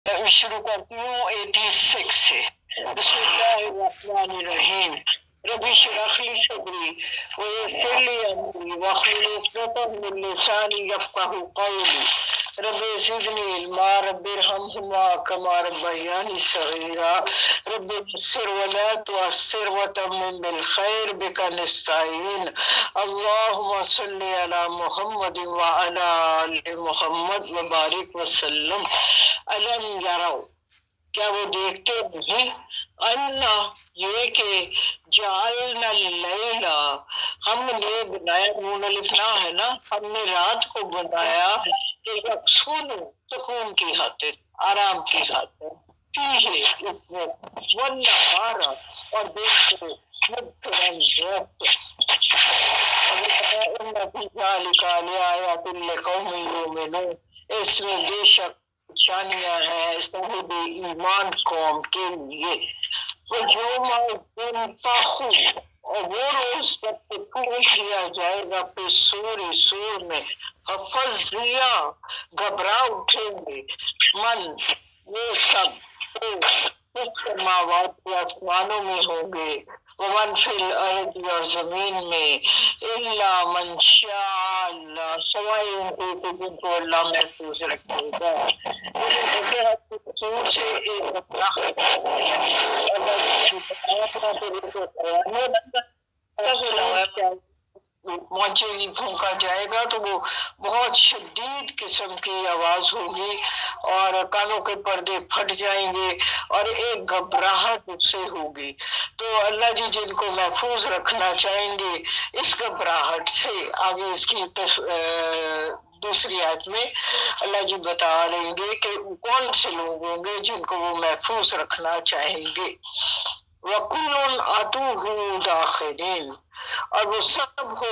شروع کرتی ہوں 86 سے. بسم اللہ الرحمن الرحیم. ربی اشرح لی صدری ویسر لی امری واحلل عقدۃ من لسانی یفقهوا قولی. رب زدنی علما رب ارحمہما کما ربیانی صغیرا. رب یسر ولا تعسر وتمم بالخیر بک نستعین. اللہم صلی علی محمد وعلی آل محمد وبارک وسلم. علم یرو، کیا وہ دیکھتے نہیں، انا یہ کہ جعلنا اللیلا، ہم نے بنایا، نون الف لا ہے نا، ہم نے رات کو بنایا کہ یکسون، سکون کی خاطر، آرام کی خاطر، فیہ اس میں، والنہار اور دن کو مبصرا ان فی ذلک لآیات لقوم یؤمنون، اس میں بے شک نشانیاں ہیں صاحب ایمان قوم کے لیے. اور وہ روز جب کہ پھونک دیا جائے گا پھر سور میں، حفظیا گھبرا اٹھیں گے، من وہ سب اس سماوات کے آسمانوں میں ہوں گے، ومن فی الارض اور زمین میں، الا من شاء اللہ سوائے ان کو جن کو اللہ محفوظ رکھے گا. سے ایک مونچے ہی پھونکا جائے گا تو وہ بہت شدید قسم کی آواز ہوگی اور کانوں کے پردے پھٹ جائیں گے اور ایک گھبراہٹ اس سے ہوگی. تو اللہ جی جن کو محفوظ رکھنا چاہیں گے اس گھبراہٹ سے، آگے اس کی دوسری آیت میں اللہ جی بتا رہیں گے کہ کون سے لوگ ہوں گے جن کو وہ محفوظ رکھنا چاہیں گے. وَكُلٌّ أَتُوهُ دَاخِرِينَ، اور وہ سب ہو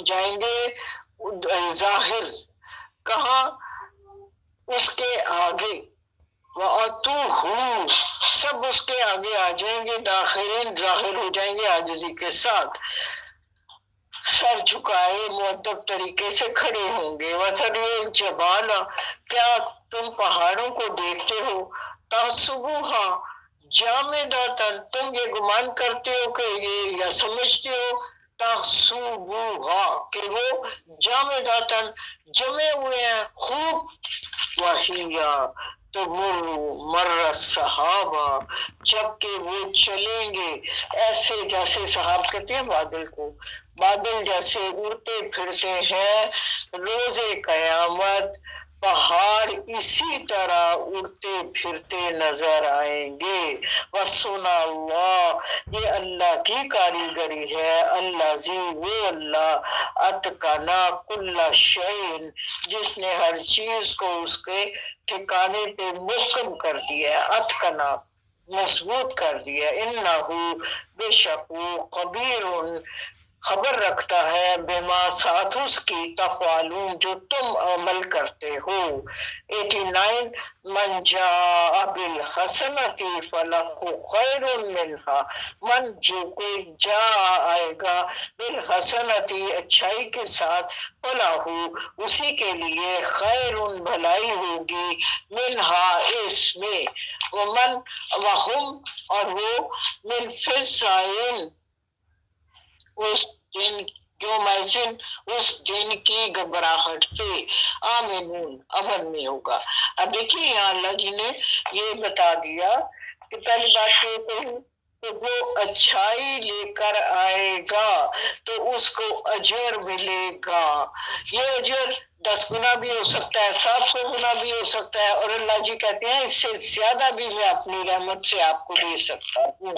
جائیں گے ظاہر، کہاں؟ اس کے آگے. وَأَتُوهُ، سب اس کے آگے آ جائیں گے، داخرین ظاہر ہو جائیں گے عاجزی کے ساتھ، سر جھکائے مؤدب طریقے سے کھڑے ہوں گے. وَتَرَى الْجِبَالَ، کیا تم پہاڑوں کو دیکھتے ہو، تَحْسَبُهَا جَامِدَةً، تم یہ گمان کرتے ہو کہ یہ، یا سمجھتے ہو، تَحْسَبُهَا کہ وہ جَامِدَةً جمے ہوئے ہیں خوب، وَهِيَ تَمُرُّ مَرَّ السَّحَابَ، جبکہ وہ چلیں گے ایسے جیسے صحاب کہتے ہیں بادل کو، بادل جیسے اڑتے پھرتے ہیں روز قیامت، پہاڑ اسی طرح اڑتے پھرتے نظر آئیں گے. وَسُنَ اللَّهُ، یہ اللہ کی کاریگری ہے، اللہ زی وہ اللہ، اتقنا کل شیء، جس نے ہر چیز کو اس کے ٹھکانے پہ محکم کر دیا ہے، اتقنا مضبوط کر دیا. انہو بے شک وہ خبیر خبر رکھتا ہے، بما ساتھ اس کی، تفعلون جو تم عمل کرتے ہو. 89 من جاء بالحسنۃ فلہ خیر منہا، من جو کوئی جاء آئے گا بالحسنۃ اچھائی کے ساتھ، فلہ اسی کے لیے خیر بھلائی ہوگی، منہا اس میں، ومن وہم اور وہ، من فزائن اس دن، جو محسن اس دن کی گھبراہٹ سے، آمنون امن میں ہوگا. اب دیکھیے یہاں اللہ جی نے یہ بتا دیا کہ پہلی بات یہ کہی کہ جو اچھائی لے کر آئے گا تو اس کو اجر ملے گا. یہ اجر 10 گنا بھی ہو سکتا ہے، 700 گنا بھی ہو سکتا ہے، اور اللہ جی کہتے ہیں اس سے زیادہ بھی میں اپنی رحمت سے آپ کو دے سکتا ہوں.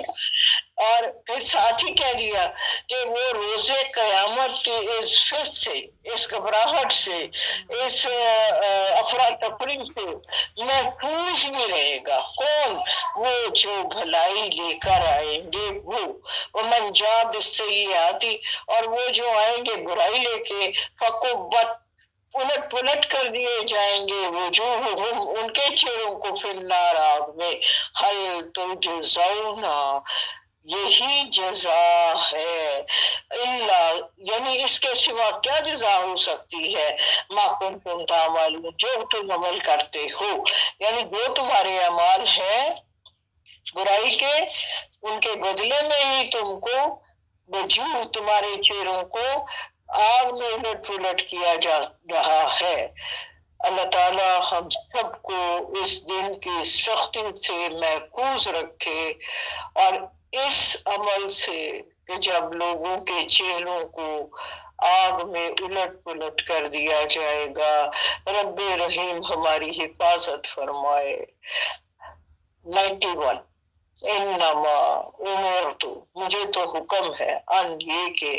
اور پھر ساتھ ہی کہہ دیا کہ وہ روز قیامت کی اس فس سے، اس گھبراہٹ سے، اس افراتفری سے محفوظ بھی رہے گا. کون؟ وہ جو بھلائی لے کر آئیں گے وہ. ومن جاء بالسیئات، اور وہ جو آئیں گے برائی لے کے، فکبت پلٹ کر دیے جائیں گے، وجوہہم ان کے چہروں کو، فی النار آگ میں، حل تجزون یہی جزا ہے، اللہ یعنی اس کے سوا کیا جزا ہو سکتی ہے، ما کنتم تعملون جو تم عمل کرتے ہو، یعنی جو تمہارے اعمال ہیں برائی کے، ان کے بدلے میں ہی تم کو وجوہ تمہارے چہروں کو آگ میں الٹ پلٹ کیا جا رہا ہے۔ اللہ تعالیٰ ہم سب کو اس دن کی سختی سے محفوظ رکھے، اور اس عمل سے کہ جب لوگوں کے چہروں کو آگ میں الٹ پلٹ کر دیا جائے گا، رب رحیم ہماری حفاظت فرمائے۔ 91 انما امرت مجھے تو حکم ہے، ان یہ کہ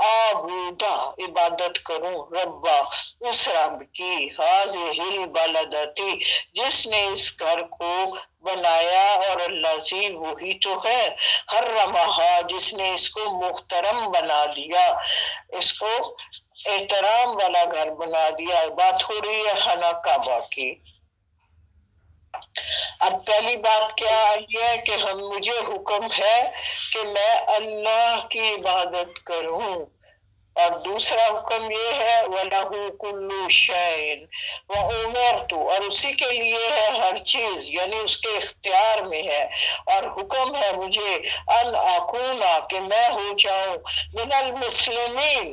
آبودا عبادت کروں، ربا اس رب کی، ہاذہ البلدتی جس نے اس گھر کو بنایا، اور الذی وہی تو ہے، حرمہا جس نے اس کو محترم بنا دیا، اس کو احترام والا گھر بنا دیا۔ بات ہو رہی ہے خانہ کعبہ کی۔ اب پہلی بات کیا آئی ہے کہ مجھے حکم ہے کہ میں اللہ کی عبادت کروں، اور دوسرا حکم یہ ہے وَلَهُ كُلُّ شَيْءٍ وَأُمِرْتُ اور اسی کے لیے ہے ہر چیز، یعنی اس کے اختیار میں ہے، اور حکم ہے مجھے ان اکونا کہ میں ہو جاؤں من المسلمین،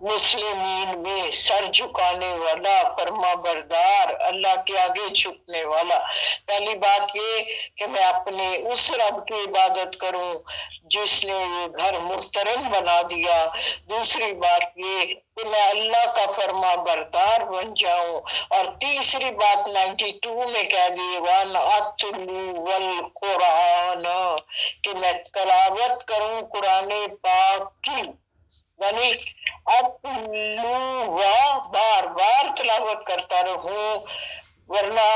مسلمین میں سر جھکانے والا، فرما بردار، اللہ کے آگے جھکنے والا۔ پہلی بات یہ کہ میں اپنے اس رب کی عبادت کروں جس نے یہ گھر محترم بنا دیا۔ دوسری بات یہ کہ میں اللہ کا فرما بردار بن جاؤں، اور تیسری بات 92 میں کہہ دی وَأَنْ أَتْلُوَ الْقُرْآنَ کہ میں تلاوت کروں قرآن پاک کی، یعنی بار بار تلاوت کرتا رہوں، ورنہ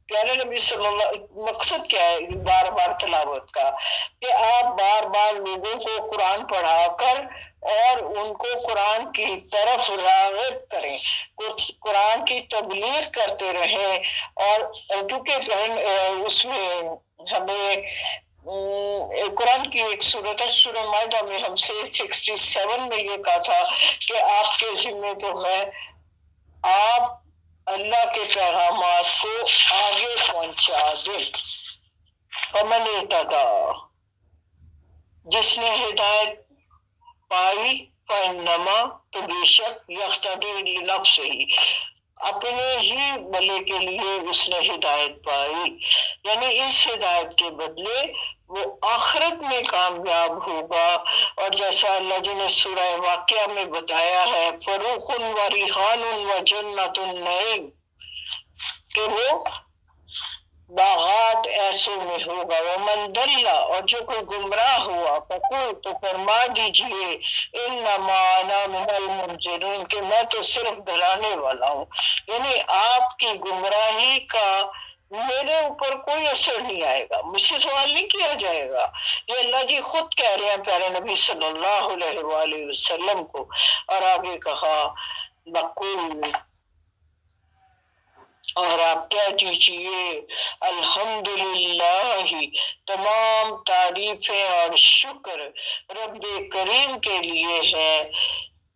پیارے نبی صلی اللہ مقصد کیا ہے بار بار تلاوت کا، کہ آپ بار بار لوگوں کو قرآن پڑھا کر اور ان کو قرآن کی طرف راغب کریں، کچھ قرآن کی تبلیغ کرتے رہیں، اور کیونکہ اس میں ہمیں قرآن کی ایک سورت ہے سورہ مائدہ میں ہم سے 67 میں یہ کہا تھا کہ آپ کے ذمہ تو ہے آپ اللہ کے پیغامات کو آگے پہنچا دیں۔ فمن اہتدی جس نے ہدایت پائی، فإنما تو بے شک یقتدی لنفسہ اپنے ہی بھلے کے لیے اس نے ہدایت پائی، یعنی اس ہدایت کے بدلے وہ آخرت میں کامیاب ہوگا۔ اور جیسا اللہ جی نے سورہ واقعہ میں بتایا ہے فروخ و ریحان و جنت النعیم کہ وہ باغات ایسوں میں ہوگا۔ ومن ضل اور جو کوئی گمراہ ہوا فقل تو فرما دیجئے انما انا من المنذرین کہ میں تو صرف ڈرانے والا ہوں، یعنی آپ کی گمراہی کا میرے اوپر کوئی اثر نہیں آئے گا، مجھ سے سوال نہیں کیا جائے گا۔ یہ اللہ جی خود کہہ رہے ہیں پیارے نبی صلی اللہ علیہ وآلہ وسلم کو، اور آگے کہا بقول اور آپ کہہ دیجئے الحمدللہ تمام تعریفیں اور شکر رب کریم کے لیے ہے،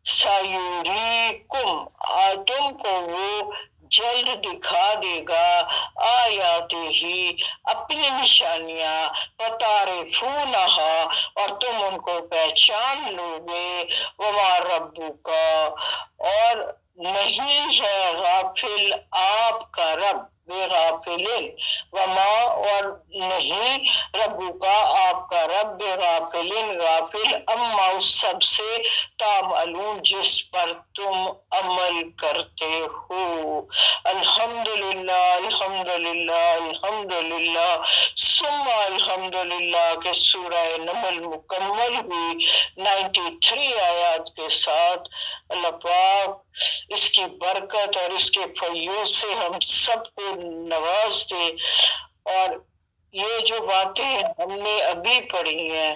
سایوریکم تم کو وہ جلد دکھا دے گا آیات ہی اپنی نشانیاں، فتعرفونہا اور تم ان کو پہچان لو گے، وما ربک اور نہیں ہے غافل آپ کا رب، بے غافل، وما اور نہیں ربو کا آپ کا رب بے غافل غافل، اما اس سب سے تعملون جس پر تم عمل کرتے ہو۔ الحمدللہ الحمدللہ الحمدللہ ثم الحمدللہ کے سورہ نمل مکمل ہوئی 93 آیات کے ساتھ۔ اللہ پاک اس کی برکت اور اس کے فیوز سے ہم سب کو نواز دے، اور یہ جو باتیں ہم نے ابھی پڑھی ہیں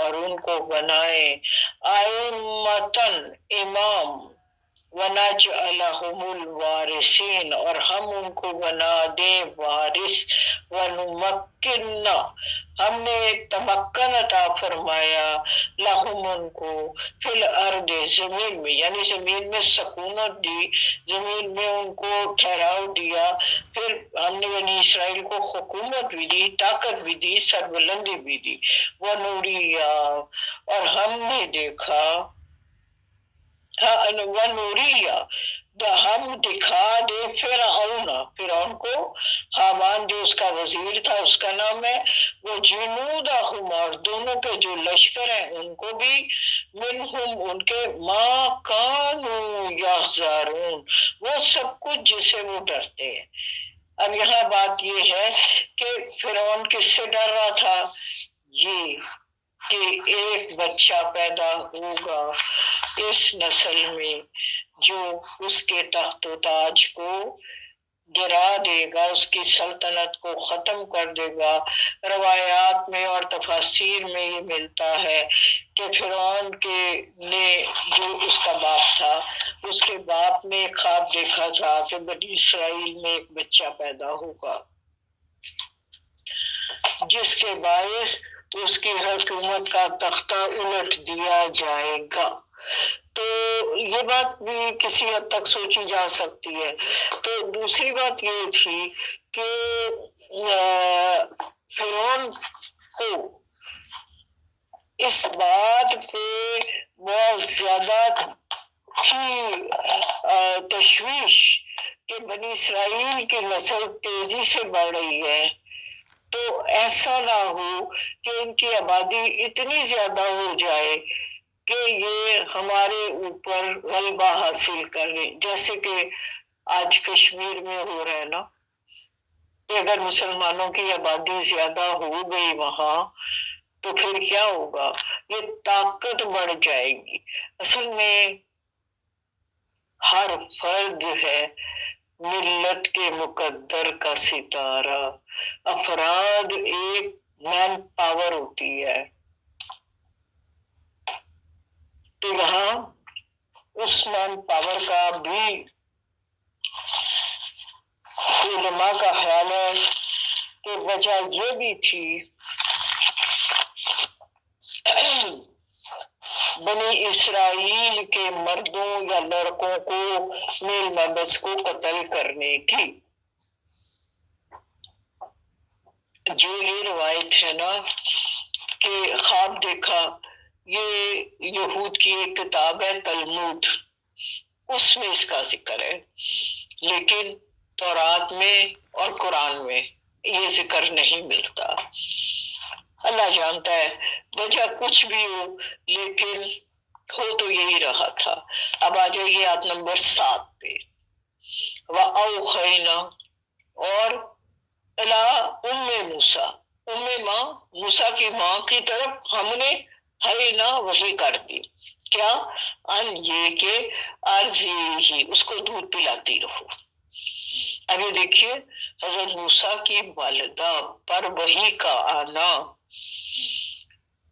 اور ان کو بنائے ائمتن امام ونجعلہم الوارثین اور ہم ان کو بنا دیں وارث ونمکن ہم نے تمکن عطا فرمایا لہم ان کو فی الارض زمین میں یعنی زمین میں سکونت دی زمین میں ان کو ٹھہراؤ دیا پھر ہم نے بنی اسرائیل کو حکومت بھی دی طاقت بھی دی سربلندی بھی دی ونوریا اور ہم نے دیکھا ونوریا ہم دکھا دے فرعون کو حامان جو اس کا وزیر تھا اس کا نام ہے وہ جنودہم اور دونوں کے جو لشکر ہیں ان کو بھی منہم ان کے ما کانوا یحذرون وہ سب کچھ جسے وہ ڈرتے ہیں. اب یہاں بات یہ ہے کہ فرعون کس سے ڈر رہا تھا یہ کہ ایک بچہ پیدا ہوگا اس نسل میں جو اس کے تخت و تاج کو گرا دے گا اس کی سلطنت کو ختم کر دے گا. روایات میں اور تفاسیر میں یہ ملتا ہے کہ فرعون کے نے جو اس کا باپ تھا اس کے باپ نے خواب دیکھا تھا کہ بنی اسرائیل میں ایک بچہ پیدا ہوگا جس کے باعث اس کی حکومت کا تختہ الٹ دیا جائے گا. تو یہ بات بھی کسی حد تک سوچی جا سکتی ہے. تو دوسری بات یہ تھی کہ فرعون کو اس بات پہ بہت زیادہ تھی تشویش کہ بنی اسرائیل کی نسل تیزی سے بڑھ رہی ہے تو ایسا نہ ہو کہ ان کی آبادی اتنی زیادہ ہو جائے کہ یہ ہمارے اوپر غلبہ حاصل کر لیں جیسے کہ آج کشمیر میں ہو رہا ہے نا کہ اگر مسلمانوں کی آبادی زیادہ ہو گئی وہاں تو پھر کیا ہوگا یہ طاقت بڑھ جائے گی. اصل میں ہر فرد ہے ملت کے مقدر کا ستارہ. افراد ایک مین پاور ہوتی ہے تو یہاں اس مین پاور کا بھی علماء کا خیال ہے کہ وجہ یہ بھی تھی بنی اسرائیل کے مردوں یا لڑکوں کو میل ممبرس کو قتل کرنے کی. جو یہ روایت ہے نا کہ خواب دیکھا یہ یہود کی ایک کتاب ہے تلمود اس میں اس کا ذکر ہے لیکن تورات میں اور قرآن میں یہ ذکر نہیں ملتا. اللہ جانتا ہے وجہ کچھ بھی ہو لیکن ہو تو یہی رہا تھا. اب آ جائیے آیت نمبر 7 پہ. وَأَوْحَيْنَا اور ام موسیٰ ماں موسیٰ کی ماں کی طرف ہم نے حینا وحی کر دی. کیا ان یہ کہ عرضی ہی اس کو دودھ پلاتی رہو. اب یہ دیکھیے حضرت موسیٰ کی والدہ پر وحی کا آنا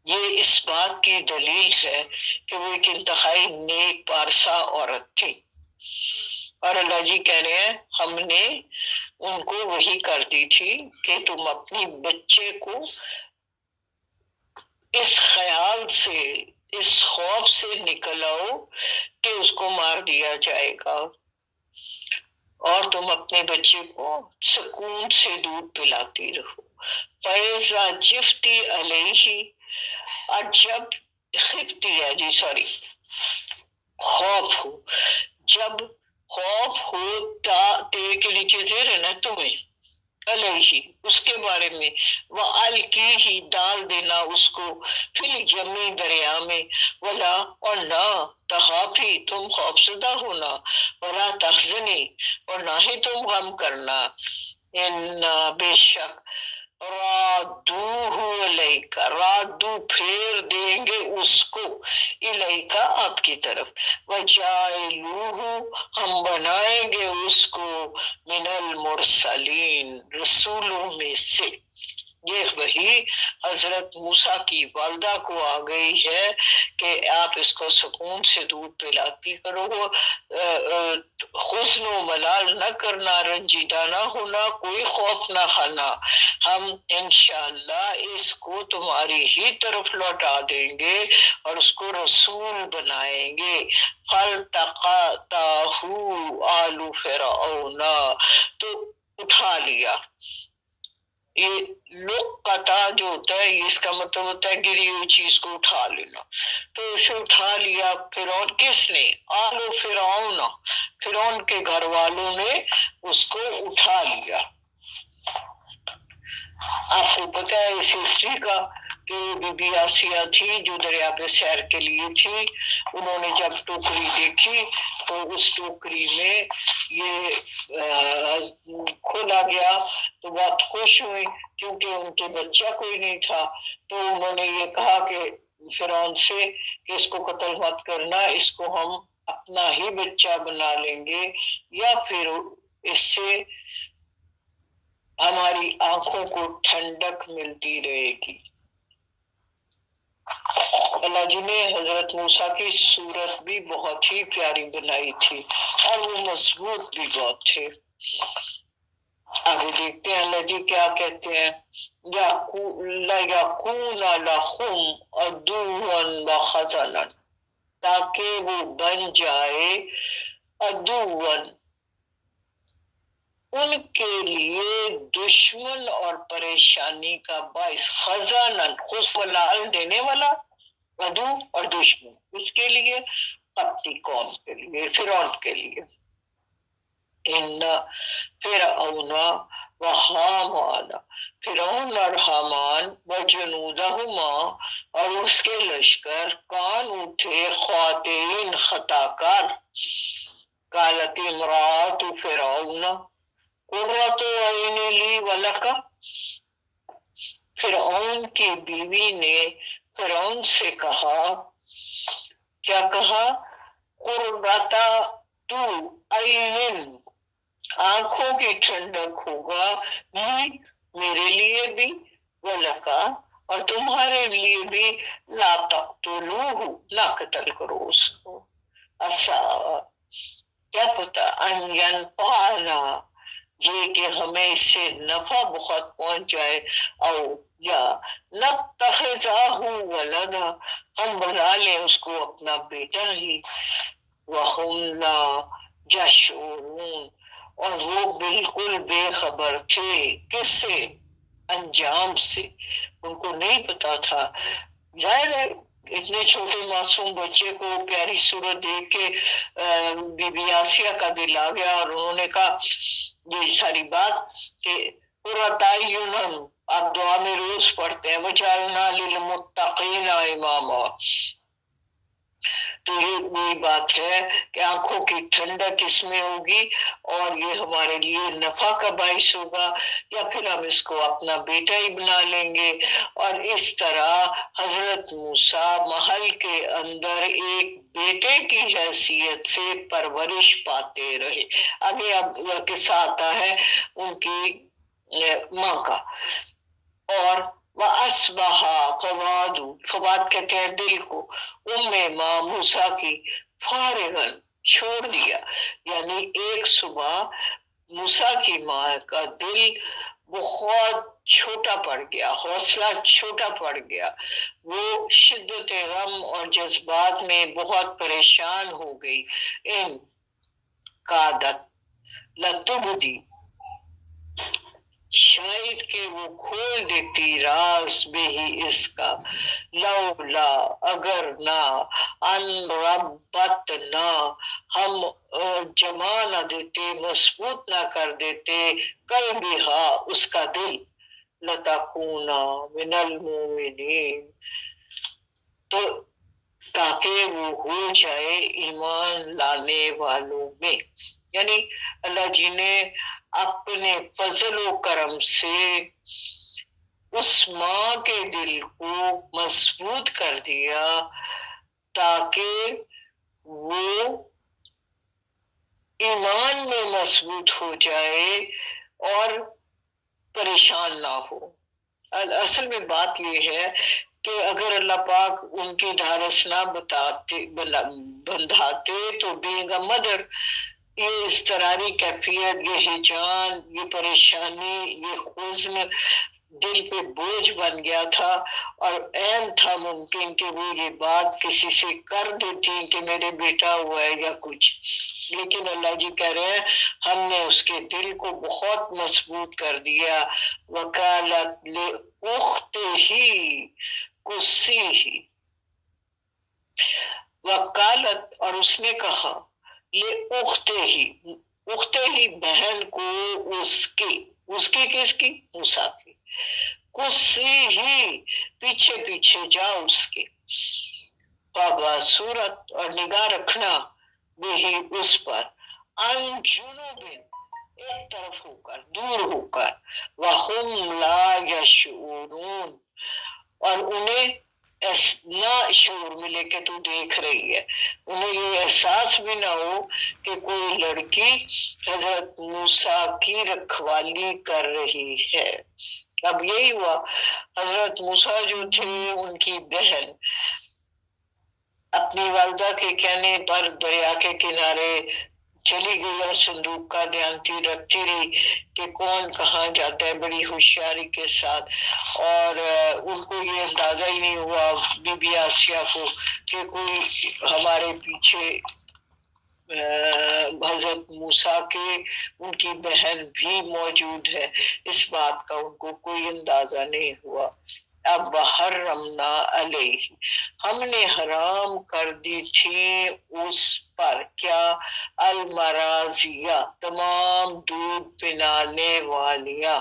یہ اس بات کی دلیل ہے کہ وہ ایک انتہائی نیک پارسا عورت تھی اور اللہ جی کہہ رہے ہیں ہم نے ان کو وحی کر دی تھی کہ تم اپنی بچے کو اس خیال سے اس خوف سے نکل آؤ کہ اس کو مار دیا جائے گا اور تم اپنے بچے کو سکون سے دودھ پلاتی رہو. فیضا جفتی علیہ اور جب خفتی ہے خوف ہو جب خوف ہو تے کے نیچے زیر ہے نا تمہیں علیہ اس کے بارے میں وَأَلْقِي ہی ڈال دینا اس کو فِي الْيَمِّ دریا میں ولا اور نہ تخافی تم خوفزدہ ہونا ولا تحزنی اور نہ ہی تم غم کرنا ان بے شک رادوہ الیکا رادو پھیر دیں گے اس کو الیکا آپ کی طرف وجائلوہ ہم بنائیں گے اس کو من المرسلین رسولوں میں سے. یہ وہی حضرت موسیٰ کی والدہ کو آ گئی ہے کہ آپ اس کو سکون سے دودھ پلاتی کرو، حزن و ملال نہ کرنا، رنجیدہ نہ ہونا، کوئی خوف نہ کھانا، ہم انشاءاللہ اس کو تمہاری ہی طرف لوٹا دیں گے اور اس کو رسول بنائیں گے۔ فَالْتَقَطَهُ آلُ فِرْعَوْنَ، تو اٹھا لیا۔ یہ لقطہ جو ہوتا ہے اس کا مطلب ہوتا ہے گری ہوئی چیز کو اٹھا لینا، تو اسے اٹھا لیا فرعون، کس نے؟ آل فرعون، فرعون کے گھر والوں نے اس کو اٹھا لیا۔ آپ کو پتہ ہے اس ہسٹری کا کہ بی بی آسیہ تھی جو دریا پہ سیر کے لیے تھی، انہوں نے جب ٹوکری دیکھی تو اس ٹوکری میں یہ کھولا گیا تو بہت خوش ہوئی کیونکہ ان کے بچہ کوئی نہیں تھا، تو انہوں نے یہ کہا کہ فرعون سے کہ اس کو قتل مت کرنا، اس کو ہم اپنا ہی بچہ بنا لیں گے یا پھر اس سے ہماری آنکھوں کو ٹھنڈک ملتی رہے گی۔ اللہ جی نے حضرت موسیٰ کی صورت بھی بہت ہی پیاری بنائی تھی اور وہ مضبوط بھی بہت تھے۔ آگے دیکھتے ہیں اللہ جی کیا کہتے ہیں، لَيَكُونَ لَكُمْ عَدُوًّا وَحَزَنًا، تاکہ وہ بن جائے عدوًا، ان کے لیے دشمن اور پریشانی کا باعث، خزانن خس ملال دینے والا، عدو اور دشمن، اس کے لیے اپنی قوم کے لیے، فرعون کے لیے۔ ان فرعون و حامان، فرعون اور حامان وجنودہما، اور اس کے لشکر، کانوا تھے خاطئین، خطا کار۔ قالت امرأۃ فرعون قرۃ عین لی ولک، فرعون کی بیوی نے فرعون سے کہا، کیا کہا؟ قرۃ تو عین، آنکھوں کی ٹھنڈک ہوگا، لی میرے لیے بھی، ولکا اور تمہارے لیے بھی، لا تقتلوہ نہ قتل کرو اس کو، عسیٰ کیا پتا، ان ینفعنا یہ کہ ہمیں اس سے نفع بہت پہنچ جائے، او یا نتخذہ ولدا ہم بنا لیں اس کو اپنا بیٹا ہی، وہم لا یشعرون اور وہ بالکل بے خبر تھے، کس سے؟ انجام سے، ان کو نہیں پتا تھا۔ ظاہر ہے اتنے چھوٹے معصوم بچے کو پیاری صورت دیکھ کے بی بی آسیہ کا دل آ گیا اور انہوں نے کہا یہ ساری بات کہ قرۃ اعین، آپ دعا میں روز پڑھتے ہیں وجعلنا للمتقین اماما، تو یہ بات ہے کہ آنکھوں کی ٹھنڈک اس میں ہوگی اور یہ ہمارے لیے نفع کا باعث ہوگا، یا پھر ہم اس کو اپنا بیٹا ہی بنا لیں گے۔ اور اس طرح حضرت موسیٰ محل کے اندر ایک بیٹے کی حیثیت سے پرورش پاتے رہے۔ آگے اب قصہ آتا ہے ان کی ماں کا، اور وَأَصْبَحَ فواد، فواد کہتے ہیں دل کو، ماں موسیٰ کی فارغن چھوڑ دیا، یعنی ایک صبح موسیٰ کی ماں کا دل بہت چھوٹا پڑ گیا، حوصلہ چھوٹا پڑ گیا، وہ شدت غم اور جذبات میں بہت پریشان ہو گئی۔ ان قادت لتبدی، شاید کہ وہ کھول دیتی راز بے ہی اس کا، لولا اگر نہ، ان ربت نہ ہم جما نہ دیتے، مضبوط نہ کر دیتے، کل بھی اس کا دل، لتکونا من المؤمنین، تو تاکہ وہ ہو جائے ایمان لانے والوں میں۔ یعنی اللہ جی نے اپنے فضل و کرم سے اس ماں کے دل کو مضبوط کر دیا تاکہ وہ ایمان میں مضبوط ہو جائے اور پریشان نہ ہو۔ اصل میں بات یہ ہے کہ اگر اللہ پاک ان کی ڈھارس نہ بندھاتے تو بینگ اے مدر یہ اضطراری کیفیت، یہ ہیجان، یہ پریشانی، یہ حزن دل پہ بوجھ بن گیا تھا، اور عین تھا ممکن کہ وہ یہ بات کسی سے کر دیتی کہ میرے بیٹا ہوا ہے یا کچھ، لیکن اللہ جی کہہ رہے ہیں ہم نے اس کے دل کو بہت مضبوط کر دیا. وکالت لأختہ کسی ہی، وکالت اور اس نے کہا، لأختہ ہی بہن کو، اس کی کس کی؟ موسیٰ کی، کسی ہی پیچھے پیچھے جاؤ اس کے، بابا صورت اور نگاہ رکھنا بھی اس پر، ان جنوبن ایک طرف ہو کر، دور ہو کر، وَهُمْ لَا يَشْعُرُونَ اور انہیں نہ شعور ملے کہ تو دیکھ رہی ہے، انہیں یہ احساس بھی نہ ہو کہ کوئی لڑکی حضرت موسیٰ کی رکھوالی کر رہی ہے. اب یہی ہوا، حضرت موسیٰ جو تھے ان کی بہن اپنی والدہ کے کہنے پر دریا کے کنارے چلی گئی اور صندوق کا دھیانتی رکھتی رہی کہ کون کہاں جاتا ہے بڑی ہوشیاری کے ساتھ، اور ان کو یہ اندازہ ہی نہیں ہوا بی بی آسیہ کو کہ کوئی ہمارے پیچھے حضرت موسیٰ کے ان کی بہن بھی موجود ہے، اس بات کا ان کو کوئی اندازہ نہیں ہوا. اب حرمنا علیہ ہم نے حرام کر دی تھی اس پر، کیا؟ المراضیہ تمام دودھ پلانے والیاں،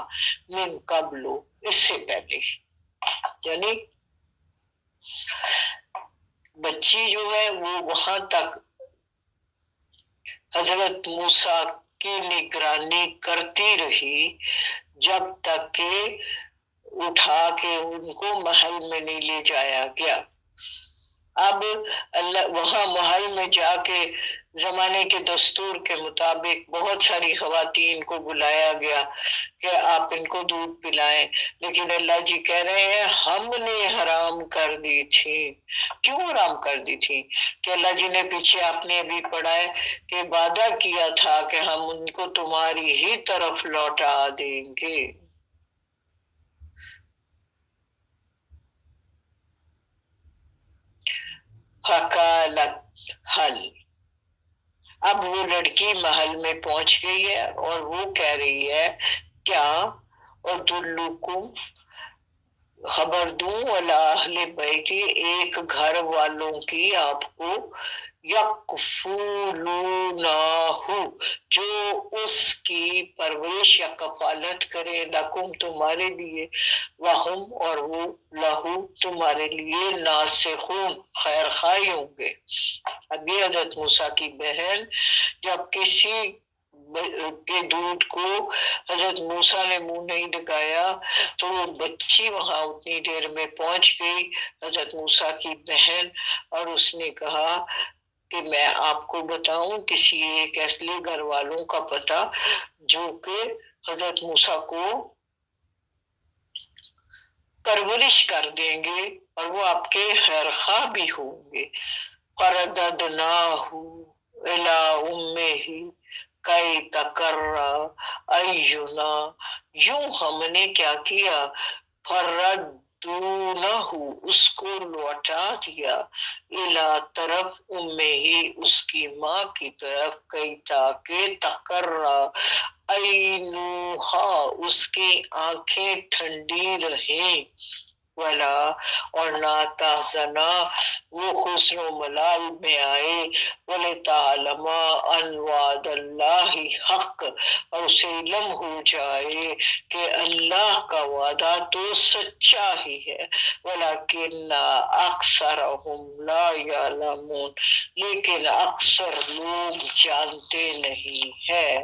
من قبلو اس سے پہلے، یعنی بچی جو ہے وہ وہاں تک حضرت موسیٰ کی نگرانی کرتی رہی جب تک کہ اٹھا کے ان کو محل میں نہیں لے جایا گیا. اب اللہ وہاں محل میں جا کے زمانے کے دستور کے مطابق بہت ساری خواتین کو بلایا گیا کہ آپ ان کو دودھ پلائیں، لیکن اللہ جی کہہ رہے ہیں ہم نے حرام کر دی تھی. کیوں حرام کر دی تھی؟ کہ اللہ جی نے پیچھے آپ نے ابھی پڑھا ہے کہ وعدہ کیا تھا کہ ہم ان کو تمہاری ہی طرف لوٹا دیں گے. فقالت حل، اب وہ لڑکی محل میں پہنچ گئی ہے اور وہ کہہ رہی ہے کیا؟ اور دلکم خبر دوں علی اہل بیتی ایک گھر والوں کی آپ کو، یکفولونہ جو اس کی پرورش یا کفالت کرے، لکم تمہارے لیے، وہم اور وہ لہو تمہارے لیے، ناصحون خیر خواہ ہوں گے. اب یہ حضرت موسیٰ کی بہن جب کسی کے دودھ کو حضرت موسیٰ نے منہ نہیں لگایا تو وہ بچی وہاں اتنی دیر میں پہنچ گئی، حضرت موسیٰ کی بہن، اور اس نے کہا کہ میں آپ کو بتاؤں کسی ایک ایسے گھر والوں کا پتہ جو کہ حضرت موسیٰ کو پرورش کر دیں گے اور وہ آپ کے خیر خواہ بھی ہوں گے. فرددناہ الی امہ کئی تقرّا اینا، یوں ہم نے کیا کیا، فردونہ اس کو لوٹا دیا، الی طرف امہ ہی اس کی ماں کی طرف، کئی تاکہ تقرّا عینوہا اس کی آنکھیں ٹھنڈی رہیں، ولا اور نہ تحزنا وہ حزن و ملال میں آئے، ولتعلم ان وعد اللہ حق اور اسے علم ہو جائے کہ اللہ کا وعدہ تو سچا ہی ہے، ولکن اکثرہم لا یعلمون لیکن اکثر لوگ جانتے نہیں ہیں.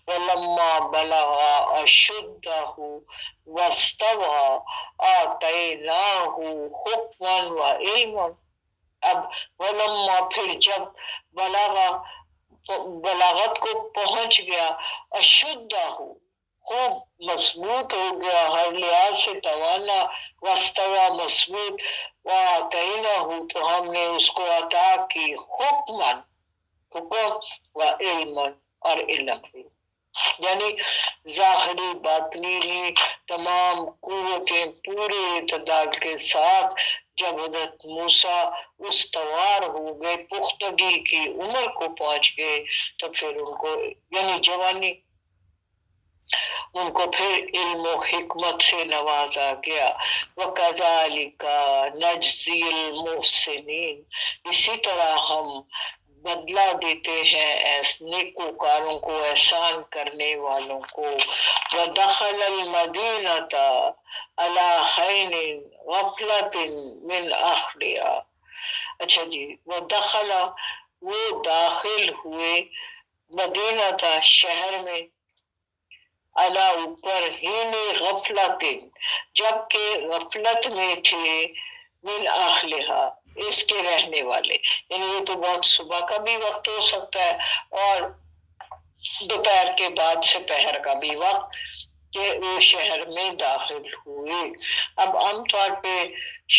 ولما بلغ اشدہ واستوى آتیناہ حکما و علما، اب ولما پھر جب بلاغت کو پہنچ گیا، اشدہ خوب مضبوط ہو گیا، ہر لحاظ سے توانا، واستوا مضبوط، وآتیناہ تو ہم نے اس کو عطا کی حکمن، حکم، و علم اور علم بھی، یعنی ظاہری باطنی لی تمام قوتیں پورے اعتدال کے ساتھ جب حضرت موسیٰ استوار ہو گئے، پختگی کی عمر کو پہنچ گئے، تو پھر ان کو یعنی جوانی، ان کو پھر علم و حکمت سے نوازا گیا۔ وَكَذَلِكَ نَجْزِي الْمُحْسِنِينَ، اسی طرح ہم بدلہ دیتے ہیں نیکوکاروں کو، احسان کرنے والوں کو۔ وَدَخَلَ الْمَدِينَةَ عَلَى حِينٍ غَفْلَةٍ مِّنْ أَهْلِهَا، اچھا جی، وَدَخَلَ وہ داخل ہوئے، مدینہ تھا شہر میں، علا اوپر، حین غفلت جبکہ غفلت میں تھے، من اہلہا اس کے رہنے والے، یعنی یہ تو بہت صبح کا بھی وقت ہو سکتا ہے اور دوپہر کے بعد سے پہر کا بھی وقت، کہ وہ شہر میں داخل ہوئے۔ اب عام طور پہ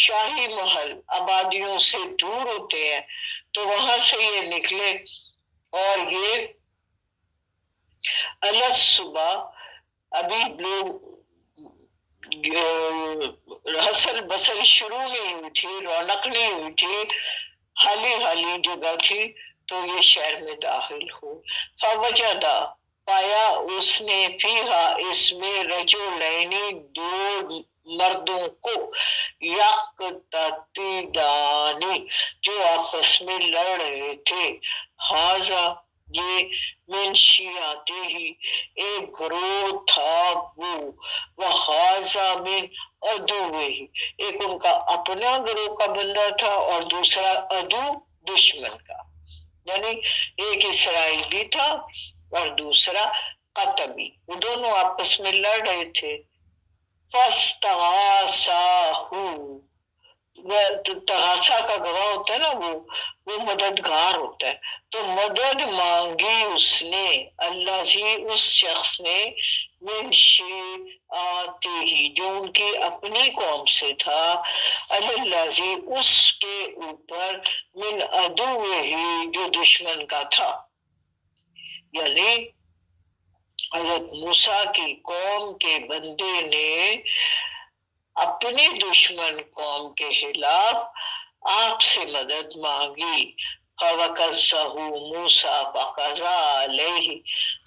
شاہی محل آبادیوں سے دور ہوتے ہیں، تو وہاں سے یہ نکلے اور یہ الگ صبح، ابھی لوگ حسل بسل شروع نہیں ہوئی تھی، رونق نہیں ہوئی تھی، حالی حالی جگہ تھی، تو یہ شہر میں داخل ہو۔ فوجدہ پایا اس نے، فیہا اس میں، رجلین دو مردوں کو، یقتتیلانی جو آپس میں لڑ رہے تھے، ہاذا یہ، من شیعتے ہی ایک گروہ تھا وہ ہاذا من عدوہ ہی ایک ان کا اپنا گروہ کا بندہ تھا اور دوسرا عدو دشمن کا، یعنی ایک اسرائیلی تھا اور دوسرا قطبی، وہ دونوں آپس میں لڑ رہے تھے۔ فاستغاثہ، تغاثہ کا گواہ ہوتا ہے نا، وہ مددگار ہوتا ہے، تو مدد مانگی اس نے، اللہ جی اس شخص نے، من شیعاتے ہی جو ان کی اپنی قوم سے تھا، اللہ جی اس کے اوپر، من عدوہ ہی جو دشمن کا تھا، یعنی حضرت موسیٰ کی قوم کے بندے نے اپنی دشمن قوم کے خلاف آپ سے مدد مانگی۔ فَوَقَذَّهُ مُوسَىٰ فَقَضَىٰ عَلَيْهِ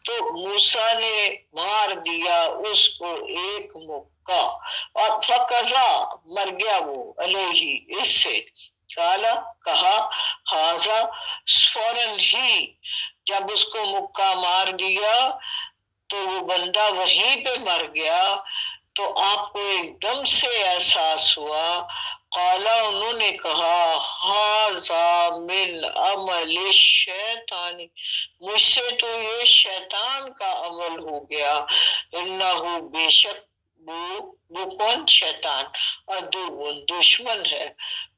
تو موسیٰ نے مار دیا اس کو ایک مکہ، اور فَقَضَىٰ مر گیا وہ، علیہ اس سے، کالا کہا، ہاذا فوراً ہی جب اس کو مکہ مار دیا تو وہ بندہ وہیں پہ مر گیا، تو آپ کو ایک دم سے احساس ہوا، قالا انہوں نے کہا، ھذا من عمل الشیطان مجھ سے تو یہ شیطان کا عمل ہو گیا، انہ بے شک وہ کون شیطان، عدو دشمن ہے،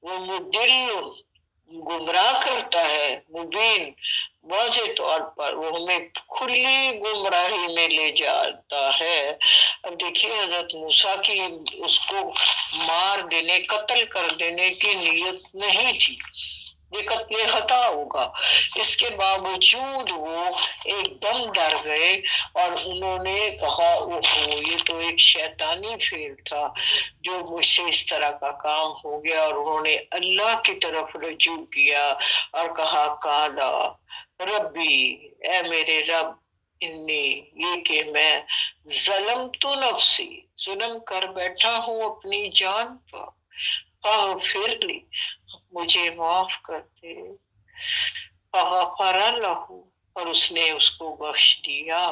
وہ مدل گمراہ کرتا ہے، مبین واضح طور پر وہ ہمیں کھلی گمراہی میں لے جاتا ہے۔ اب دیکھیے حضرت موسیٰ کی اس کو مار دینے، قتل کر دینے کی نیت نہیں تھی، یہ قتل خطا ہوگا، اس کے باوجود وہ ایک دم ڈر گئے اور انہوں نے کہا، اوہو یہ تو ایک شیطانی فعل تھا جو مجھ سے اس طرح کا کام ہو گیا، اور انہوں نے اللہ کی طرف رجوع کیا اور کہا، کالا ربی اے میرے رب، انی یہ کہ میں ظلمت نفسی ظلم کر بیٹھا ہوں اپنی جان پر، فاغفر لی مجھے معاف کر دے، فغفر لہ اور اس نے اس کو بخش دیا،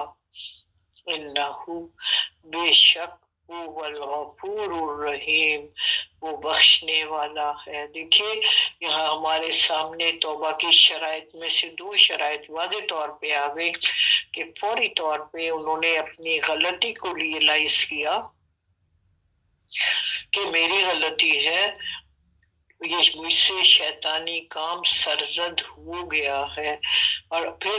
انہ بے شک هو الغفور الرحیم وہ بخشنے والا ہے۔ دیکھیے یہاں ہمارے سامنے توبہ کی شرائط میں سے دو شرائط واضح طور پہ آ گئی، کہ فوری طور پہ انہوں نے اپنی غلطی کو ریئلائز کیا کہ میری غلطی ہے، یہ مجھ سے شیطانی کام سرزد ہو گیا ہے، اور پھر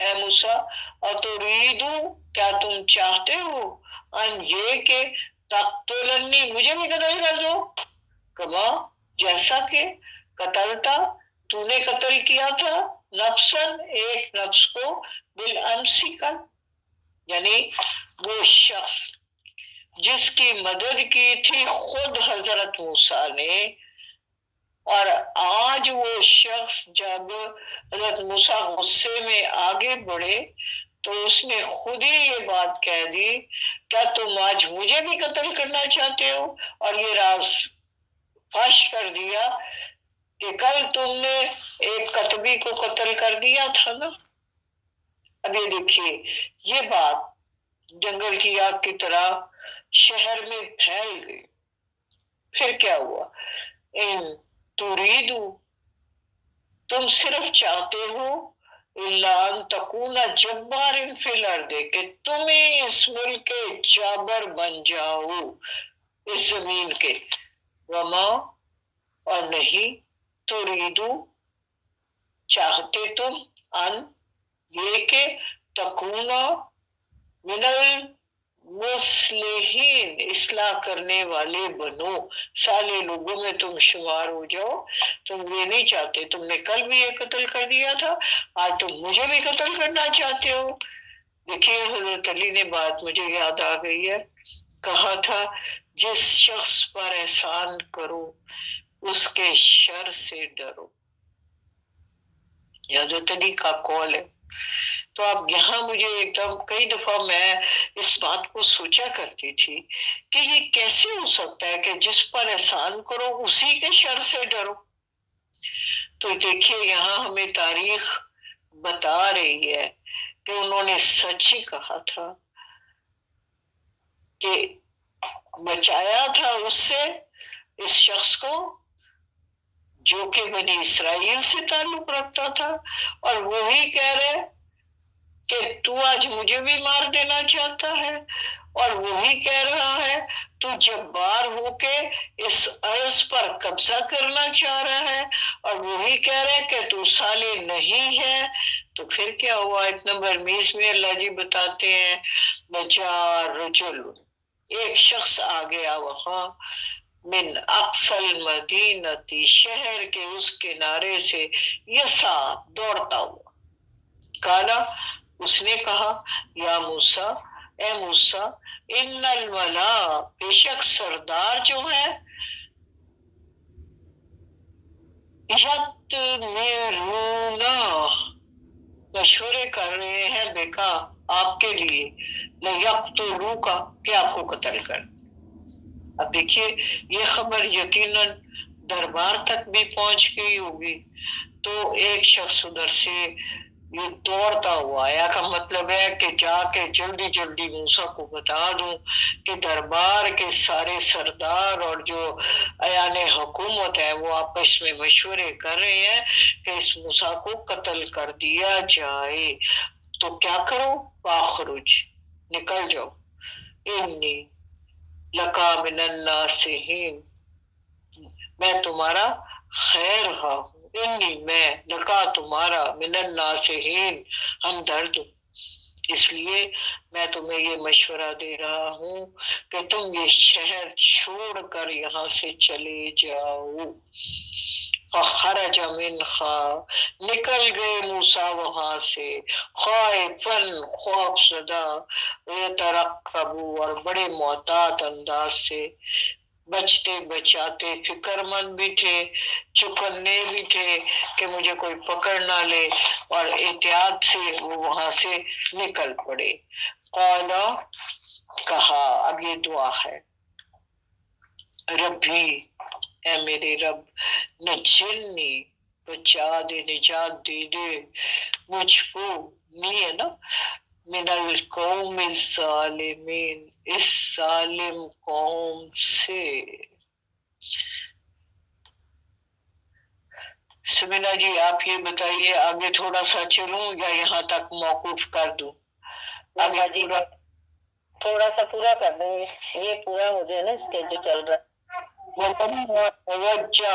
اے موسیٰ اتریدو کیا تم چاہتے ہو ان یہ کہ تقتلنی مجھے بھی قتل کر دو کما جیسا کہ قتلتا تو نے قتل کیا تھا نفسن ایک نفس کو بالامسی کل یعنی وہ شخص جس کی مدد کی تھی خود حضرت موسیٰ نے اور آج وہ شخص جب حضرت موسیٰ غصے میں آگے بڑھے تو اس نے خود ہی یہ بات کہہ دی کیا تم آج مجھے بھی قتل کرنا چاہتے ہو اور یہ راز فاش کر دیا کہ کل تم نے ایک کتبی کو قتل کر دیا تھا نا. اب یہ دیکھیے یہ بات جنگل کی آگ کی طرح شہر میں پھیل گئی. پھر کیا ہوا ان تریدو تم صرف چاہتے ہو الا ان تکون جبار فی الارض کہ تم ہی اس ملک کے جابر بن جاؤ اس زمین کے وما اور نہیں تریدو چاہتے تم ان یہ کہ تکون من المصلحین اصلاح کرنے والے بنو سالے لوگوں میں تم شمار ہو جاؤ. تم یہ نہیں چاہتے. تم نے کل بھی یہ قتل کر دیا تھا آج تم مجھے بھی قتل کرنا چاہتے ہو. دیکھیے حضرت علی نے بات مجھے یاد آ گئی ہے. کہا تھا جس شخص پر احسان کرو اس کے شر سے ڈرو. حضرت علی کا قول ہے. تو اب یہاں مجھے ایک دم کئی دفعہ میں اس بات کو سوچا کرتی تھی کہ یہ کیسے ہو سکتا ہے کہ جس پر احسان کرو اسی کے شر سے ڈرو. تو دیکھیے یہاں ہمیں تاریخ بتا رہی ہے کہ انہوں نے سچ ہی کہا تھا کہ بچایا تھا اس سے اس شخص کو جو کہ بنی اسرائیل سے تعلق رکھتا تھا اور وہی کہہ رہے کہ تو آج مجھے بھی مار دینا چاہتا ہے اور وہی کہہ رہا ہے تو جبار ہو کے اس عرض پر قبضہ کرنا چاہ رہا ہے اور وہی کہہ رہا ہے کہ تو صالح نہیں ہے. تو پھر کیا ہوا ایک نمبر میز میں اللہ جی بتاتے ہیں بچار رجل ایک شخص آ گیا وہاں من اقصى المدینہ شہر کے اس کنارے سے یسا دوڑتا ہوا. کالا اس نے کہا یا موسیٰ اے موسیٰ ان الملا بے شک سردار جو ہے یتمیرونا مشورے کر رہے ہیں بیکا آپ کے لیے لیقتلوکا کہ آپ کو قتل کر. اب دیکھیے یہ خبر یقیناً دربار تک بھی پہنچ گئی ہوگی. تو ایک شخص ادھر سے یہ دوڑتا ہوا آیا کا مطلب ہے کہ جا کے جلدی جلدی موسیٰ کو بتا دوں کہ دربار کے سارے سردار اور جو ایان حکومت ہے وہ آپس میں مشورے کر رہے ہیں کہ اس موسیٰ کو قتل کر دیا جائے. تو کیا کرو فاخرج نکل جاؤ انی لکا من الناصحین میں تمہارا خیر ہوں انی میں لکا تمہارا من الناصحین ہمدرد ہوں. اس لیے میں تمہیں یہ مشورہ دے رہا ہوں کہ تم یہ شہر چھوڑ کر یہاں سے چلے جاؤ. فخرج منہا نکل گئے موسیٰ وہاں سے خائفاً خوف زدہ ویترقب اور بڑے محتاط انداز سے بچتے بچاتے فکر مند بھی تھے چکنے بھی تھے کہ مجھے کوئی پکڑ نہ لے اور احتیاط سے وہ وہاں سے نکل پڑے. قالا کہا اب یہ دعا ہے ربی اے میرے رب نجنی بچا دے نجات دے دے مجھ کو نہیں ہے نا من القوم الظالمین اس ظالم قوم سے. سمینا جی آپ یہ بتائیے آگے تھوڑا سا چلوں یا یہاں تک موقوف کر دوں؟ آگے جی تھوڑا سا پورا کر دیں یہ پورا ہو جائے نا اس کے جو چل رہا ہے. وجہ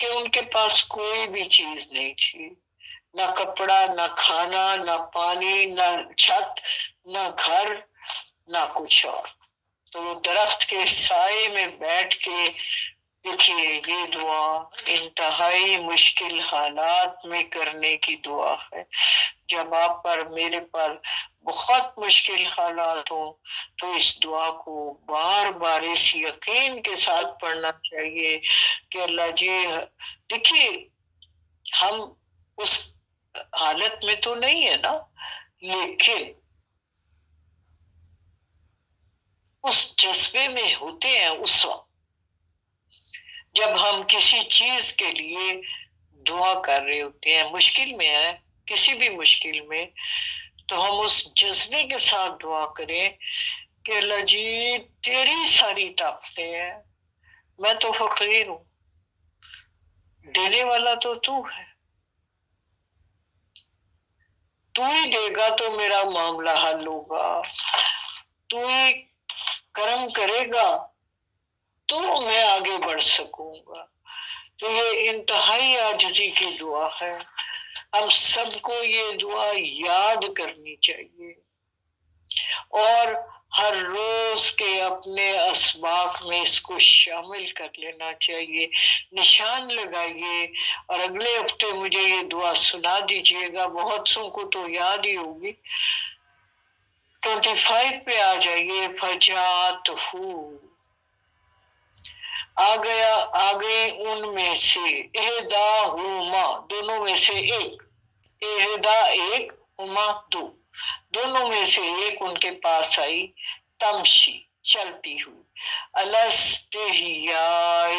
کہ ان کے پاس کوئی بھی چیز نہیں تھی، نہ کپڑا، نہ کھانا، نہ پانی، نہ چھت، نہ گھر، نہ کچھ اور۔ تو وہ درخت کے سائے میں بیٹھ کے دیکھیے، یہ دعا انتہائی مشکل حالات میں کرنے کی دعا ہے۔ جب آپ پر، میرے پر بہت مشکل حالات ہوں تو اس دعا کو بار بار اس یقین کے ساتھ پڑھنا چاہیے کہ اللہ جی، دیکھیے ہم اس حالت میں تو نہیں ہے نا، لیکن اس جذبے میں ہوتے ہیں اس وقت جب ہم کسی چیز کے لیے دعا کر رہے ہوتے ہیں، مشکل میں ہے، کسی بھی مشکل میں، تو ہم اس جذبے کے ساتھ دعا کریں کہ اللہ جی تیری ساری طاقتیں ہیں، میں تو فقیر ہوں، دینے والا تو تو ہے، تو ہی دے گا تو میرا معاملہ حل ہوگا، تو ہی کرم کرے گا تو میں آگے بڑھ سکوں گا۔ تو یہ انتہائی عاجزی کی دعا ہے، ہم سب کو یہ دعا یاد کرنی چاہیے اور ہر روز کے اپنے اسباق میں اس کو شامل کر لینا چاہیے، نشان لگائیے، اور اگلے ہفتے مجھے یہ دعا سنا دیجیے گا، بہت سو کو تو یاد ہی ہوگی۔ 25 پہ آ جائیے، فجات آ گئی ان میں سے، احداہما دونوں میں سے ایک، احدا ایک، ہما دو، دونوں میں سے ایک ان کے پاس آئی، تمشی چلتی ہوئی، الاستحیاء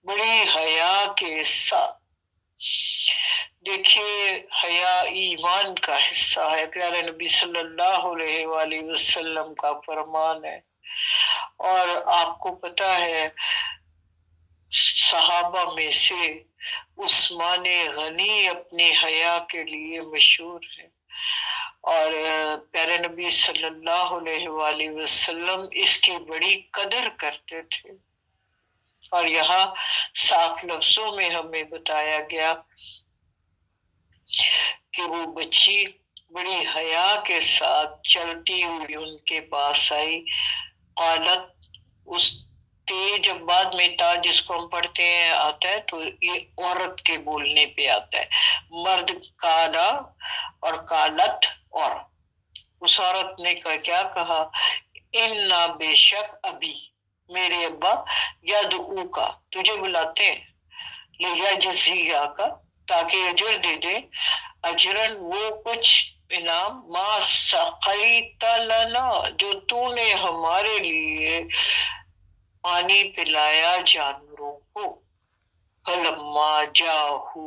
بڑی حیا کے ساتھ۔ دیکھیے حیا ایمان کا حصہ ہے، پیارے نبی صلی اللہ علیہ وآلہ وسلم کا فرمان ہے، اور آپ کو پتا ہے صحابہ میں سے عثمان غنی اپنی حیا کے لیے مشہور ہے، اور پیارے نبی صلی اللہ علیہ وآلہ وسلم اس کی بڑی قدر کرتے تھے، اور یہاں صاف لفظوں میں ہمیں بتایا گیا کہ وہ بچی بڑی حیا کے ساتھ چلتی ہوئی ان کے پاس آئی، قالت، اس جب بعد میں تا جس کو ہم پڑھتے ہیں آتا ہے تو یہ عورت کے بولنے پہ آتا ہے، مرد کالا اور کالت، اور اس عورت نے کیا کہا، انا بے شک ابھی میرے ابا یدعو کا تجھے بلاتے ہیں، لیجزیہ کا تاکہ اجر دے دے، اجرن وہ کچھ انعام، ما سقیت لنا جو تو نے ہمارے لیے پانی پلایا جانوروں کو، فلما جاءہ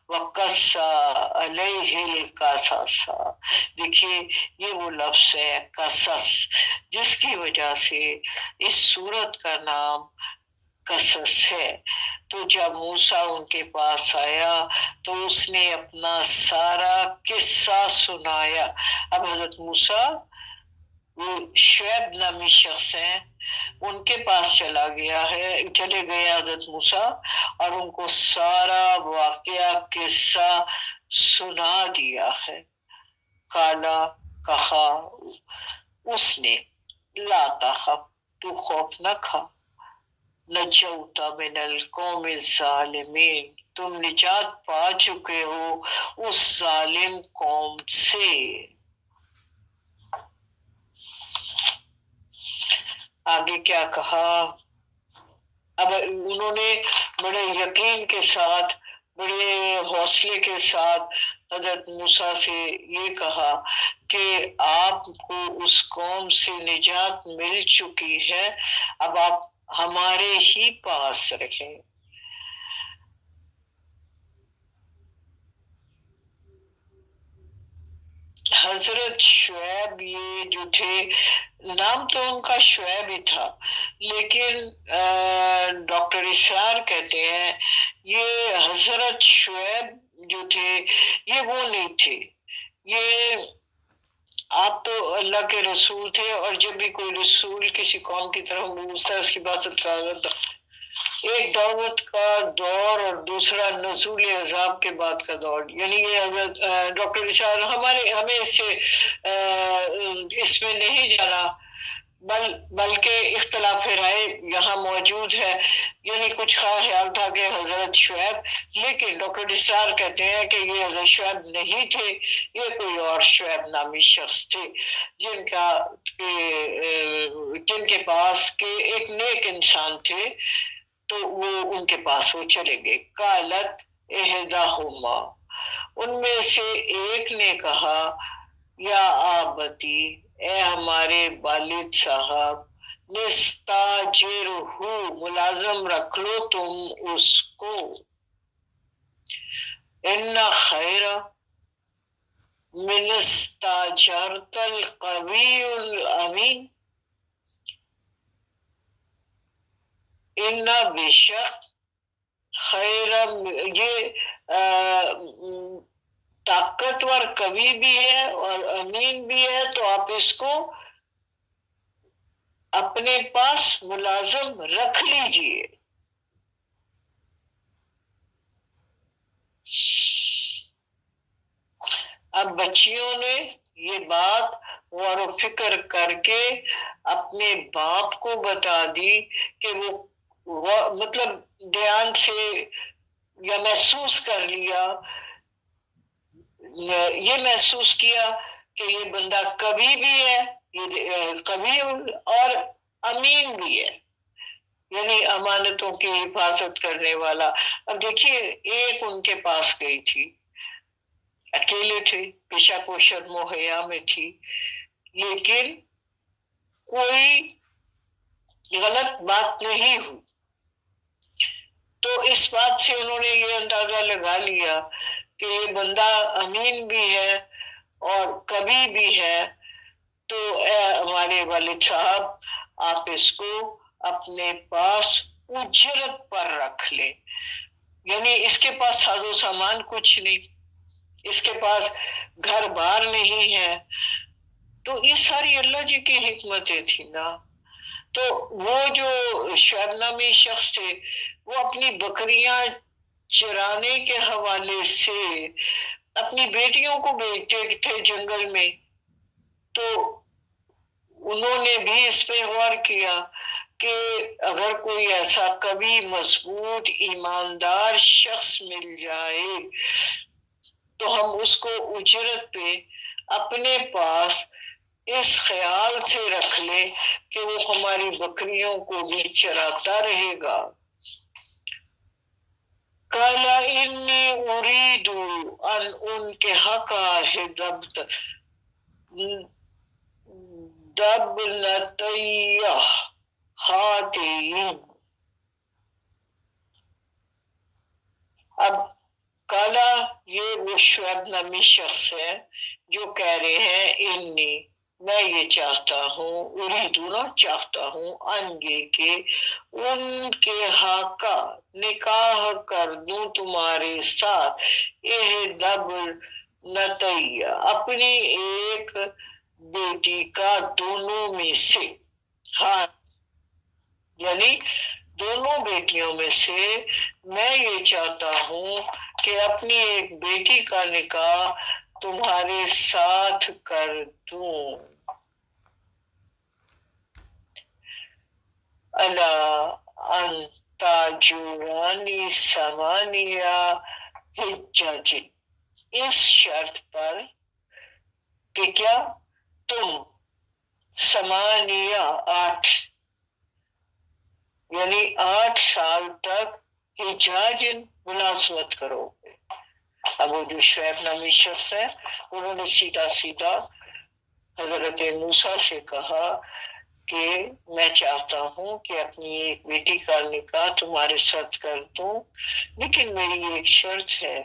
وقص علیہ القصص، دیکھیے یہ وہ لفظ ہے قصص جس کی وجہ سے اس سورت کا نام قصص ہے۔ تو جب موسیٰ ان کے پاس آیا تو اس نے اپنا سارا قصہ سنایا۔ اب حضرت موسیٰ وہ شعیب نامی شخص ہیں، ان کے پاس چلے گئے حضرت موسیٰ، اور ان کو سارا واقعہ قصہ سنا دیا ہے۔ کالا کہا اس نے، لا تخف تو خوف نہ کھا، نجوت من القوم الظالمین تم نجات پا چکے ہو اس ظالم قوم سے۔ آگے کیا کہا، اب انہوں نے بڑے یقین کے ساتھ، بڑے حوصلے کے ساتھ حضرت موسیٰ سے یہ کہا کہ آپ کو اس قوم سے نجات مل چکی ہے، اب آپ ہمارے ہی پاس رہیں۔ حضرت شعیب یہ جو تھے، نام تو ان کا شعیب ہی تھا، لیکن ڈاکٹر اسرار کہتے ہیں یہ حضرت شعیب جو تھے یہ وہ نہیں تھے، یہ آپ تو اللہ کے رسول تھے، اور جب بھی کوئی رسول کسی قوم کی طرف پہنچتا ہے اس کی بات کرتا ایک دعوت کا دور اور دوسرا نزول عذاب کے بعد کا دور. یعنی یہ حضرت ڈاکٹر اشار ہمیں اس میں نہیں جانا، بلکہ اختلاف رائے یہاں موجود ہے. یعنی کچھ خیال تھا کہ حضرت شعیب، لیکن ڈاکٹر اسرار کہتے ہیں کہ یہ حضرت شعیب نہیں تھے، یہ کوئی اور شعیب نامی شخص تھے جن کے پاس کہ ایک نیک انسان تھے، تو وہ ان کے پاس وہ چلے گئے. قالت احداہما، ان میں سے ایک نے کہا، یا آبتی، اے ہمارے والد صاحب، نستاجرہو، ملازم رکھ لو تم اس کو، ان خیر من استاجرت القوی الامین، ان بے شک خیر، یہ طاقتور قوی بھی ہے اور امین بھی ہے، تو آپ اس کو اپنے پاس ملازم رکھ لیجئے. اب بچیوں نے یہ بات غور و فکر کر کے اپنے باپ کو بتا دی کہ وہ مطلب دھیان سے یا محسوس کر لیا، یہ محسوس کیا کہ یہ بندہ کبھی بھی ہے، یہ کبھی اور امین بھی ہے، یعنی امانتوں کی حفاظت کرنے والا. اب دیکھیے، ایک ان کے پاس گئی تھی، اکیلے تھے، پیشہ کو شرم و حیا میں تھی، لیکن کوئی غلط بات نہیں ہوئی. تو اس بات سے انہوں نے یہ اندازہ لگا لیا کہ یہ بندہ امین بھی ہے اور کبھی بھی ہے، تو اے ہمارے والد صاحب، آپ اس کو اپنے پاس اجرت پر رکھ لیں. یعنی اس کے پاس ساز و سامان کچھ نہیں، اس کے پاس گھر بار نہیں ہے، تو یہ ساری اللہ جی کی حکمتیں تھیں نا. تو وہ جو شعیب نامی شخص تھے، وہ اپنی بکریاں چرانے کے حوالے سے اپنی بیٹیوں کو بیچتے تھے جنگل میں. تو انہوں نے بھی اس پہ غور کیا کہ اگر کوئی ایسا کبھی مضبوط ایماندار شخص مل جائے تو ہم اس کو اجرت پہ اپنے پاس اس خیال سے رکھ لیں کہ وہ ہماری بکریوں کو بھی چراتا رہے گا. قَالَ إِنِّي أُرِيدُ أَنْ أُنْكِحَكَ ابْنَتَيَّ هَاتَيْنِ. اب کالا، یہ وہ شعیب نامی شخص ہے جو کہہ رہے ہیں انی، میں یہ چاہتا ہوں، اریدونا چاہتا ہوں، انگے کے ان کے حقا نکاح کر دوں تمہارے ساتھ، اہدب نتیہ، اپنی ایک بیٹی کا دونوں میں سے، ہاں یعنی دونوں بیٹیوں میں سے میں یہ چاہتا ہوں کہ اپنی ایک بیٹی کا نکاح تمہارے ساتھ کر دوں. الا ان تاجرانی ثمانیہ حجج، اس شرط پر کہ کیا، تم ثمانیہ 8 یعنی 8 سال تک حجاج ملازمت کرو گے. اب وہ جو شعیب نامی شخص ہے، انہوں نے سیدھا سیدھا حضرت موسیٰ سے کہا کہ میں چاہتا ہوں کہ اپنی ایک بیٹی کا نکاح تمہارے ساتھ کر دوں، لیکن میری ایک شرط ہے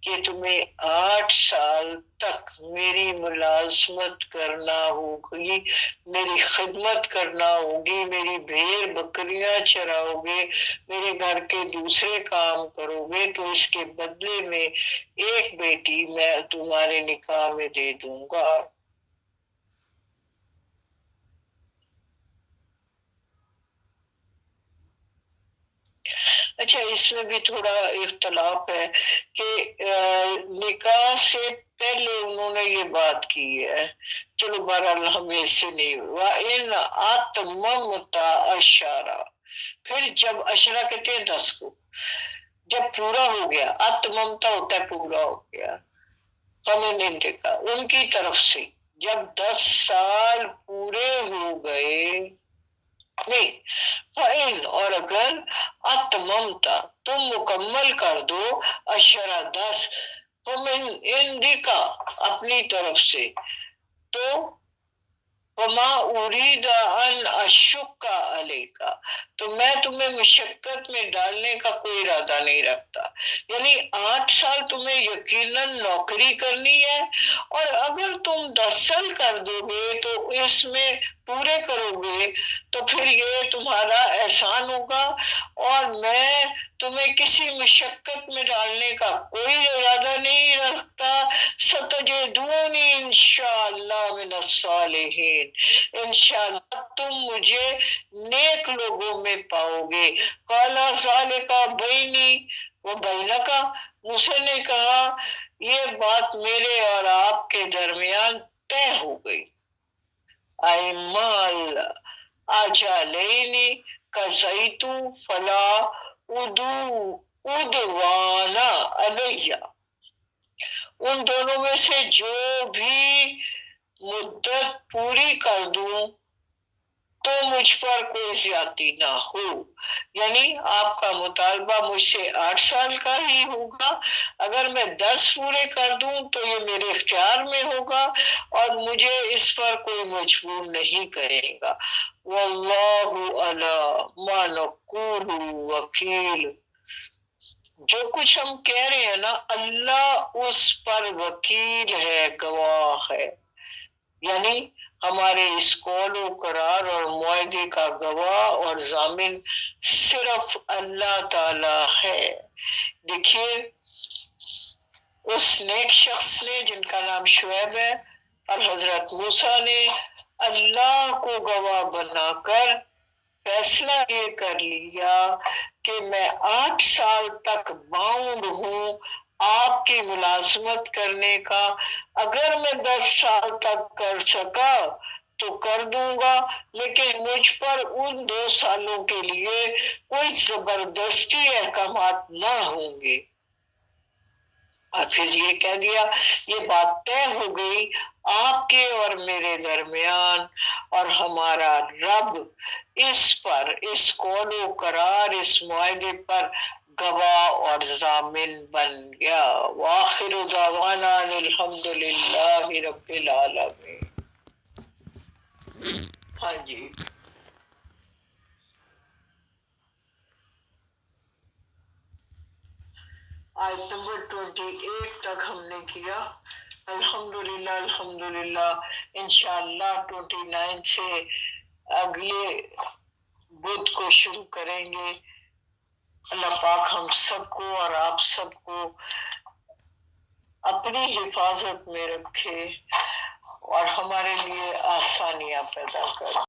کہ تمہیں 8 سال تک میری ملازمت کرنا ہوگی، میری خدمت کرنا ہوگی، میری بھیڑ بکریاں چراؤ گے، میرے گھر کے دوسرے کام کرو گے، تو اس کے بدلے میں ایک بیٹی میں تمہارے نکاح میں دے دوں گا. اچھا اس میں بھی تھوڑا اختلاف ہے کہ نکاح سے پہلے انہوں نے یہ بات کی ہے، چلو بہرحال ہمیں اس سے نہیں وَإِنْ أَتْمَمْتَ عَشْرًا، پھر جب عشرہ کہتے ہیں 10 کو، جب پورا ہو گیا، اتممتا ہوتا ہے پورا ہو گیا، فمن کا ان کی طرف سے جب 10 سال پورے ہو گئے، نہیں فَإِنْ اور اگر اتممتا تم مکمل کر دو عشرہ 10 فمن کا اپنی طرف سے، تو وما اريد ان اشق عليك، تو میں تمہیں مشقت میں ڈالنے کا کوئی ارادہ نہیں رکھتا، یعنی 8 سال تمہیں یقیناً نوکری کرنی ہے، اور اگر تم 10 سال کر دو گے تو اس میں پورے کرو گے تو پھر یہ تمہارا احسان ہوگا، اور میں تمہیں کسی مشقت میں ڈالنے کا کوئی ارادہ نہیں رکھتا، ستجدونی انشاءاللہ من الصالحین، انشاءاللہ تم مجھے نیک لوگوں میں پاؤ گے۔ قال ذالک بینی و بینک، موسیٰ نے کہا یہ بات میرے اور آپ کے درمیان طے ہو گئی، ایمال اجالینی قضیت فلا عدوان علیہ، ان دونوں میں سے جو بھی مدت پوری کر دوں تو مجھ پر کوئی زیادتی نہ ہو، یعنی آپ کا مطالبہ مجھ سے 8 سال کا ہی ہوگا، اگر میں 10 پورے کر دوں تو یہ میرے اختیار میں ہوگا اور مجھے اس پر کوئی مجبور نہیں کرے گا۔ واللہ علی ما نقول وکیل، جو کچھ ہم کہہ رہے ہیں نا اللہ اس پر وکیل ہے، گواہ ہے، یعنی ہمارے اس قول و قرار اور معاہدے کا گواہ اور ضامن صرف اللہ تعالی ہے۔ دیکھیے اس نیک شخص نے جن کا نام شعیب ہے اور حضرت موسیٰ نے اللہ کو گواہ بنا کر فیصلہ یہ کر لیا کہ میں 8 سال تک باؤنڈ ہوں آپ کی ملازمت کرنے کا، اگر میں 10 سال تک کر سکا تو کر دوں گا، لیکن مجھ پر ان 2 سالوں کے لیے کوئی زبردستی احکامات نہ ہوں گے۔ اور پھر یہ کہہ دیا یہ بات طے ہو گئی آپ کے اور میرے درمیان، اور ہمارا رب اس پر، اس قول و قرار، اس معاہدے پر گواہ اور ضامن بن گیا۔ وآخر دعوانا الحمدللہ رب العالمین۔ ہاں جی، آیت نمبر 28 تک ہم نے کیا۔ الحمدللہ الحمدللہ، انشاءاللہ 29 سے اگلے بدھ کو شروع کریں گے۔ اللہ پاک ہم سب کو اور آپ سب کو اپنی حفاظت میں رکھے اور ہمارے لیے آسانیاں پیدا کرے۔